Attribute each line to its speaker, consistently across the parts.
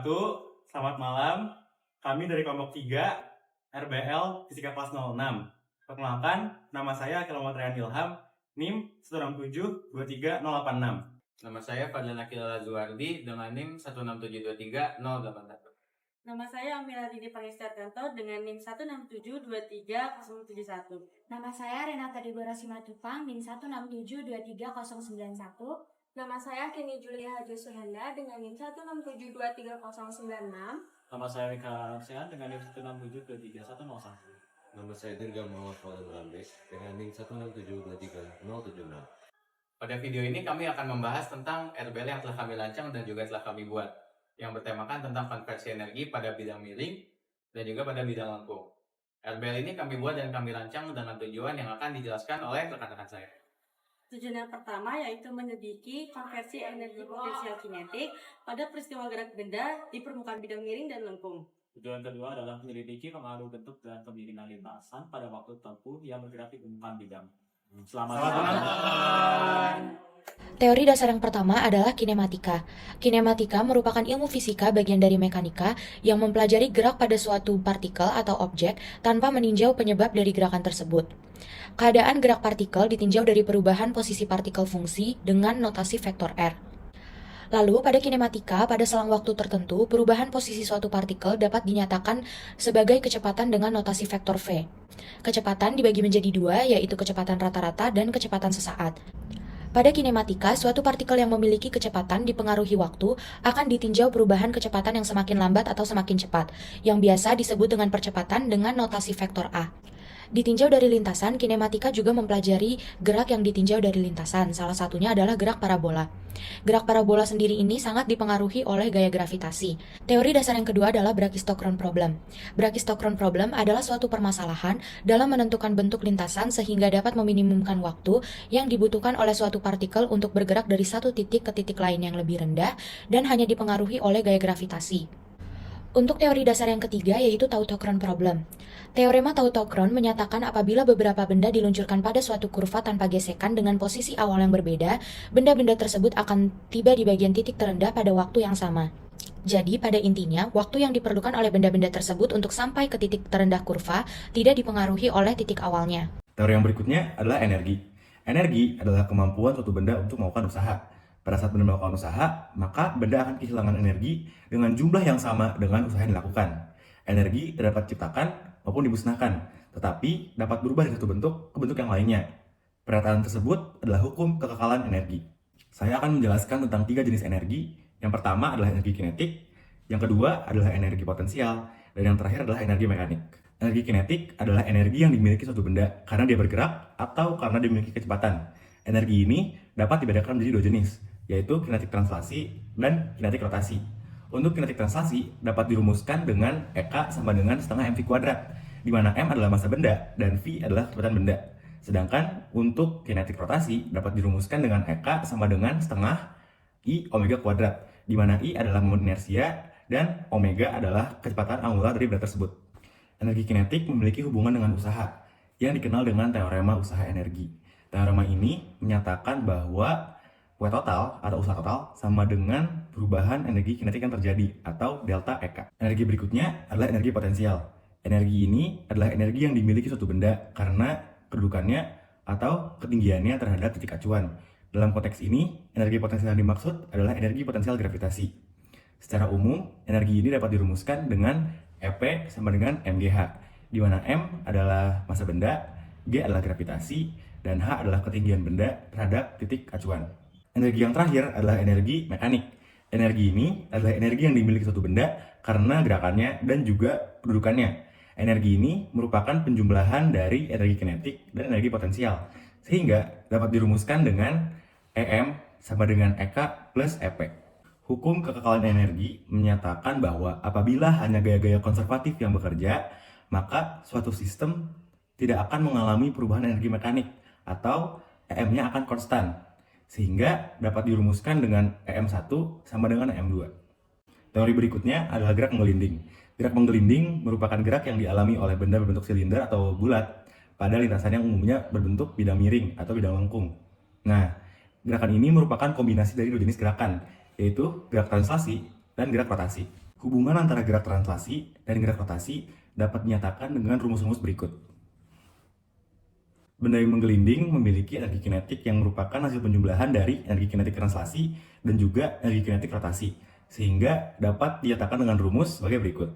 Speaker 1: selamat malam. Kami dari kelompok 3 RBL Fisika kelas 06. Perkenalkan, nama saya Kilometrian Ilham, NIM 167-23086.
Speaker 2: Nama saya Fadlan Akil Lazuardi dengan NIM 16723-081.
Speaker 3: Nama saya Amira Dini Pangestertanto dengan NIM 16723-071.
Speaker 4: Nama saya Renata Deborah Simatupang, NIM 16723-091.
Speaker 5: Nama saya Kini Julia Haji Suhenda dengan NIM 167230096.
Speaker 6: Nama saya Mika Arsian dengan NIM 167233101.
Speaker 7: Nama saya Dirga Muhammad Fadlan Rambe dengan NIM 16723-076.
Speaker 2: Pada video ini kami akan membahas tentang RBL yang telah kami rancang dan juga telah kami buat, yang bertemakan tentang konversi energi pada bidang miring dan juga pada bidang lengkung. RBL ini kami buat dan kami rancang dengan tujuan yang akan dijelaskan oleh rekan-rekan saya.
Speaker 3: Tujuan yang pertama yaitu menyelidiki konversi energi potensial kinetik pada peristiwa gerak benda di permukaan bidang miring dan lengkung.
Speaker 6: Tujuan kedua adalah menyelidiki pengaruh bentuk dan kemiringan lintasan pada waktu tempuh yang bergerak di permukaan bidang. Selamat menonton!
Speaker 8: Teori dasar yang pertama adalah kinematika. Kinematika merupakan ilmu fisika bagian dari mekanika yang mempelajari gerak pada suatu partikel atau objek tanpa meninjau penyebab dari gerakan tersebut. Keadaan gerak partikel ditinjau dari perubahan posisi partikel fungsi dengan notasi vektor R. Lalu, pada kinematika, pada selang waktu tertentu, perubahan posisi suatu partikel dapat dinyatakan sebagai kecepatan dengan notasi vektor V. Kecepatan dibagi menjadi dua, yaitu kecepatan rata-rata dan kecepatan sesaat. Pada kinematika, suatu partikel yang memiliki kecepatan dipengaruhi waktu akan ditinjau perubahan kecepatan yang semakin lambat atau semakin cepat, yang biasa disebut dengan percepatan dengan notasi vektor A. Ditinjau dari lintasan, kinematika juga mempelajari gerak yang ditinjau dari lintasan, salah satunya adalah gerak parabola. Gerak parabola sendiri ini sangat dipengaruhi oleh gaya gravitasi. Teori dasar yang kedua adalah Brachistochrone problem. Brachistochrone problem adalah suatu permasalahan dalam menentukan bentuk lintasan sehingga dapat meminimumkan waktu yang dibutuhkan oleh suatu partikel untuk bergerak dari satu titik ke titik lain yang lebih rendah dan hanya dipengaruhi oleh gaya gravitasi. Untuk teori dasar yang ketiga yaitu tautochrone problem. Teorema tautochrone menyatakan apabila beberapa benda diluncurkan pada suatu kurva tanpa gesekan dengan posisi awal yang berbeda, benda-benda tersebut akan tiba di bagian titik terendah pada waktu yang sama. Jadi, pada intinya, waktu yang diperlukan oleh benda-benda tersebut untuk sampai ke titik terendah kurva tidak dipengaruhi oleh titik awalnya.
Speaker 1: Teori yang berikutnya adalah energi. Energi adalah kemampuan suatu benda untuk melakukan usaha. Pada saat benda melakukan usaha, maka benda akan kehilangan energi dengan jumlah yang sama dengan usaha yang dilakukan. Energi tidak dapat diciptakan maupun dimusnahkan, tetapi dapat berubah dari satu bentuk ke bentuk yang lainnya. Pernyataan tersebut adalah hukum kekekalan energi. Saya akan menjelaskan tentang 3 jenis energi. Yang pertama adalah energi kinetik, yang kedua adalah energi potensial, dan yang terakhir adalah energi mekanik. Energi kinetik adalah energi yang dimiliki suatu benda karena dia bergerak atau karena dia memiliki kecepatan. Energi ini dapat dibedakan menjadi 2 jenis, yaitu kinetik translasi dan kinetik rotasi. Untuk kinetik translasi dapat dirumuskan dengan EK sama dengan setengah mv kuadrat, di mana m adalah massa benda dan v adalah kecepatan benda. Sedangkan untuk kinetik rotasi dapat dirumuskan dengan EK sama dengan setengah I omega kuadrat, di mana I adalah momen inersia dan omega adalah kecepatan angular dari benda tersebut. Energi kinetik memiliki hubungan dengan usaha, yang dikenal dengan teorema usaha energi. Teorema ini menyatakan bahwa W total atau usaha total sama dengan perubahan energi kinetik yang terjadi atau delta EK. Energi berikutnya adalah energi potensial. Energi ini adalah energi yang dimiliki suatu benda karena kedudukannya atau ketinggiannya terhadap titik acuan. Dalam konteks ini, energi potensial yang dimaksud adalah energi potensial gravitasi. Secara umum, energi ini dapat dirumuskan dengan EP sama dengan MGH, di mana M adalah massa benda, G adalah gravitasi, dan H adalah ketinggian benda terhadap titik acuan. Energi yang terakhir adalah energi mekanik. Energi ini adalah energi yang dimiliki suatu benda karena gerakannya dan juga kedudukannya. Energi ini merupakan penjumlahan dari energi kinetik dan energi potensial, sehingga dapat dirumuskan dengan EM sama dengan EK plus EP. Hukum kekekalan energi menyatakan bahwa apabila hanya gaya-gaya konservatif yang bekerja, maka suatu sistem tidak akan mengalami perubahan energi mekanik atau EM-nya akan konstan, sehingga dapat dirumuskan dengan EM1 sama dengan EM2. Teori berikutnya adalah gerak menggelinding. Gerak menggelinding merupakan gerak yang dialami oleh benda berbentuk silinder atau bulat pada lintasan yang umumnya berbentuk bidang miring atau bidang lengkung. Nah, gerakan ini merupakan kombinasi dari 2 jenis gerakan, yaitu gerak translasi dan gerak rotasi. Hubungan antara gerak translasi dan gerak rotasi dapat dinyatakan dengan rumus-rumus berikut. Benda yang menggelinding memiliki energi kinetik yang merupakan hasil penjumlahan dari energi kinetik translasi dan juga energi kinetik rotasi, sehingga dapat dinyatakan dengan rumus sebagai berikut.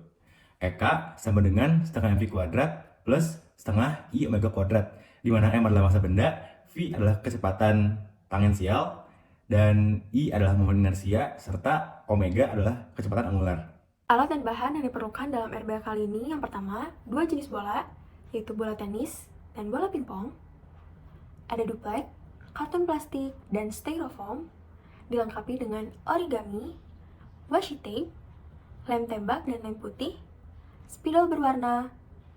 Speaker 1: EK sama dengan setengah mv kuadrat plus setengah I omega kuadrat, di mana M adalah massa benda, V adalah kecepatan tangensial, dan I adalah momen inersia, serta omega adalah kecepatan angular.
Speaker 5: Alat dan bahan yang diperlukan dalam RBL kali ini yang pertama, 2 jenis bola, yaitu bola tenis dan bola pingpong. Ada duplek, karton plastik, dan styrofoam, dilengkapi dengan origami, washi tape, lem tembak dan lem putih, spidol berwarna,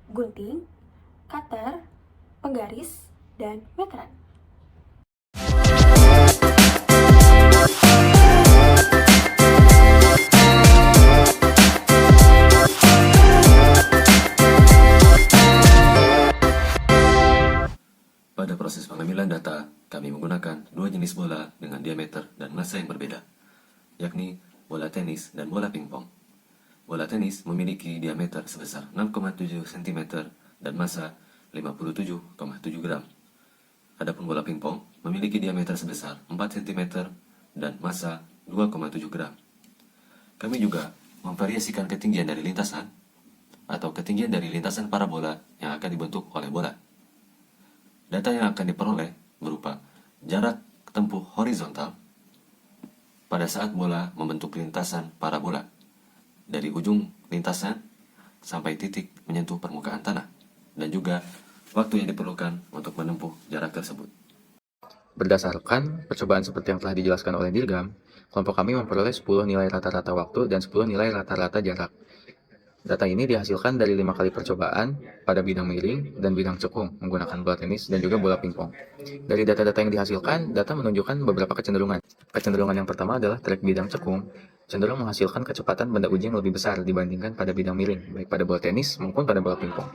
Speaker 5: gunting, cutter, penggaris, dan meteran.
Speaker 7: Pada proses pengambilan data, kami menggunakan dua jenis bola dengan diameter dan massa yang berbeda, yakni bola tenis dan bola pingpong. Bola tenis memiliki diameter sebesar 6,7 cm dan massa 57,7 gram. Adapun bola pingpong memiliki diameter sebesar 4 cm dan massa 2,7 gram. Kami juga memvariasikan ketinggian dari lintasan atau ketinggian dari lintasan parabola yang akan dibentuk oleh bola. Data yang akan diperoleh berupa jarak tempuh horizontal pada saat bola membentuk lintasan parabola dari ujung lintasan sampai titik menyentuh permukaan tanah, dan juga waktu yang diperlukan untuk menempuh jarak tersebut.
Speaker 9: Berdasarkan percobaan seperti yang telah dijelaskan oleh Dirgam, kelompok kami memperoleh 10 nilai rata-rata waktu dan 10 nilai rata-rata jarak. Data ini dihasilkan dari 5 kali percobaan pada bidang miring dan bidang cekung menggunakan bola tenis dan juga bola pingpong. Dari data-data yang dihasilkan, data menunjukkan beberapa kecenderungan. Kecenderungan yang pertama adalah trek bidang cekung cenderung menghasilkan kecepatan benda uji yang lebih besar dibandingkan pada bidang miring, baik pada bola tenis maupun pada bola pingpong.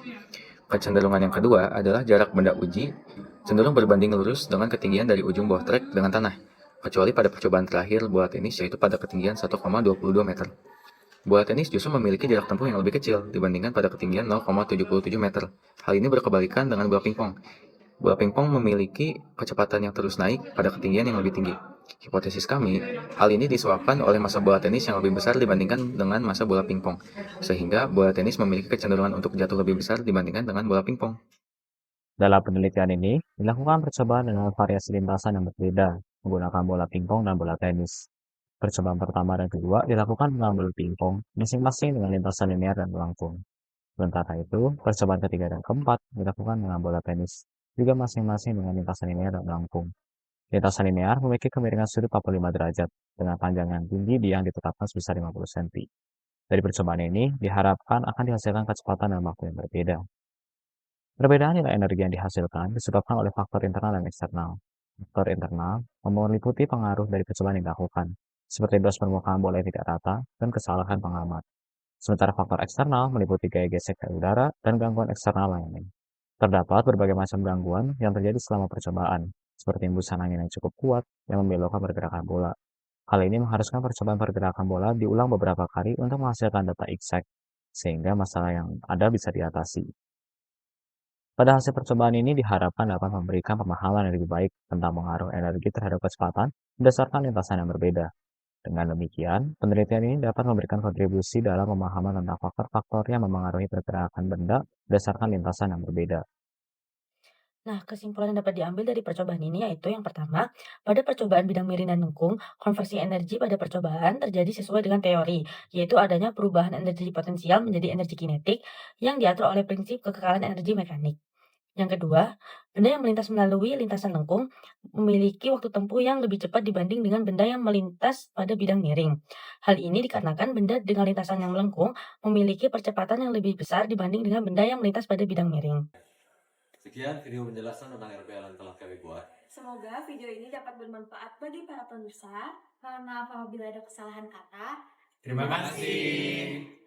Speaker 9: Kecenderungan yang kedua adalah jarak benda uji cenderung berbanding lurus dengan ketinggian dari ujung bawah trek dengan tanah, kecuali pada percobaan terakhir bola tenis, yaitu pada ketinggian 1,22 meter. Bola tenis justru memiliki jarak tempuh yang lebih kecil dibandingkan pada ketinggian 0,77 meter. Hal ini berkebalikan dengan bola pingpong. Bola pingpong memiliki kecepatan yang terus naik pada ketinggian yang lebih tinggi. Hipotesis kami, hal ini disebabkan oleh massa bola tenis yang lebih besar dibandingkan dengan massa bola pingpong, sehingga bola tenis memiliki kecenderungan untuk jatuh lebih besar dibandingkan dengan bola pingpong.
Speaker 6: Dalam penelitian ini, dilakukan percobaan dengan variasi lintasan yang berbeda menggunakan bola pingpong dan bola tenis. Percobaan pertama dan kedua dilakukan dengan bola pingpong, masing-masing dengan lintasan linear dan melengkung. Sementara itu, percobaan ketiga dan keempat dilakukan dengan bola tenis, juga masing-masing dengan lintasan linear dan melengkung. Lintasan linear memiliki kemiringan sudut 45 derajat, dengan panjang yang tinggi yang ditetapkan sebesar 50 cm. Dari percobaan ini, diharapkan akan dihasilkan kecepatan dan waktu yang berbeda. Perbedaan nilai energi yang dihasilkan disebabkan oleh faktor internal dan eksternal. Faktor internal meliputi pengaruh dari percobaan yang dilakukan, seperti dos permukaan bola yang tidak rata dan kesalahan pengamat. Sementara faktor eksternal meliputi gaya gesek dari udara dan gangguan eksternal lainnya. Terdapat berbagai macam gangguan yang terjadi selama percobaan, seperti hembusan angin yang cukup kuat yang membelokkan pergerakan bola. Hal ini mengharuskan percobaan pergerakan bola diulang beberapa kali untuk menghasilkan data exact, sehingga masalah yang ada bisa diatasi. Pada hasil percobaan ini diharapkan dapat memberikan pemahaman yang lebih baik tentang pengaruh energi terhadap kecepatan berdasarkan lintasan yang berbeda. Dengan demikian, penelitian ini dapat memberikan kontribusi dalam pemahaman tentang faktor-faktor yang memengaruhi pergerakan benda berdasarkan lintasan yang berbeda.
Speaker 3: Nah, kesimpulan yang dapat diambil dari percobaan ini yaitu yang pertama, pada percobaan bidang miring dan lengkung, konversi energi pada percobaan terjadi sesuai dengan teori, yaitu adanya perubahan energi potensial menjadi energi kinetik yang diatur oleh prinsip kekekalan energi mekanik. Yang kedua, benda yang melintas melalui lintasan lengkung memiliki waktu tempuh yang lebih cepat dibanding dengan benda yang melintas pada bidang miring. Hal ini dikarenakan benda dengan lintasan yang melengkung memiliki percepatan yang lebih besar dibanding dengan benda yang melintas pada bidang miring.
Speaker 7: Sekian video penjelasan tentang RBL yang telah kami buat.
Speaker 5: Semoga video ini dapat bermanfaat bagi para pemirsa.
Speaker 4: Mohon maaf apabila ada kesalahan kata.
Speaker 2: Terima kasih.